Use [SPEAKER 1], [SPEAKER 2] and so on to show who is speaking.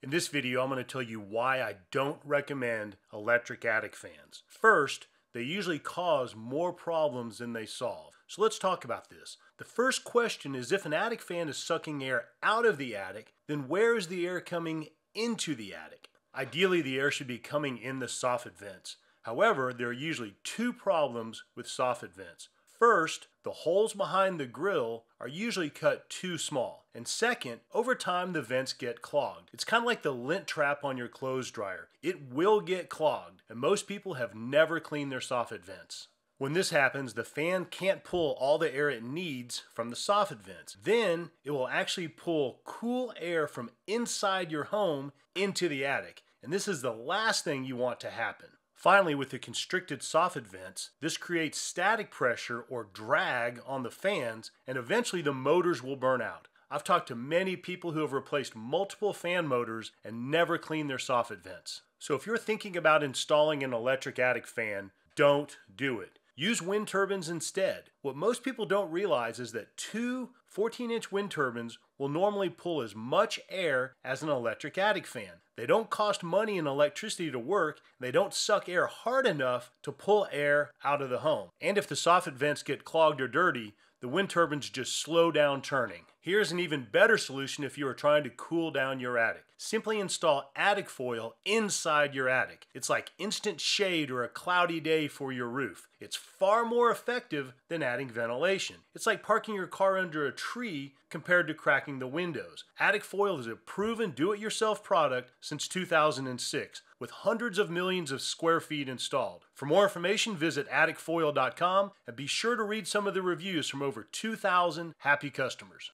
[SPEAKER 1] In this video, I'm going to tell you why I don't recommend electric attic fans. First, they usually cause more problems than they solve. So let's talk about this. The first question is, if an attic fan is sucking air out of the attic, then where is the air coming into the attic? Ideally, the air should be coming in the soffit vents. However, there are usually two problems with soffit vents. First, the holes behind the grill are usually cut too small. And second, over time the vents get clogged. It's kind of like the lint trap on your clothes dryer. It will get clogged, and most people have never cleaned their soffit vents. When this happens, the fan can't pull all the air it needs from the soffit vents. Then it will actually pull cool air from inside your home into the attic. And this is the last thing you want to happen. Finally, with the constricted soffit vents, this creates static pressure or drag on the fans, and eventually the motors will burn out. I've talked to many people who have replaced multiple fan motors and never cleaned their soffit vents. So if you're thinking about installing an electric attic fan, don't do it. Use wind turbines instead. What most people don't realize is that two 14-inch wind turbines will normally pull as much air as an electric attic fan. They don't cost money in electricity to work, and they don't suck air hard enough to pull air out of the home. And if the soffit vents get clogged or dirty, the wind turbines just slow down turning. Here's an even better solution if you are trying to cool down your attic. Simply install AtticFoil inside your attic. It's like instant shade or a cloudy day for your roof. It's far more effective than adding ventilation. It's like parking your car under a tree compared to cracking the windows. AtticFoil is a proven do-it-yourself product since 2006, with hundreds of millions of square feet installed. For more information, visit AtticFoil.com and be sure to read some of the reviews from over 2,000 happy customers.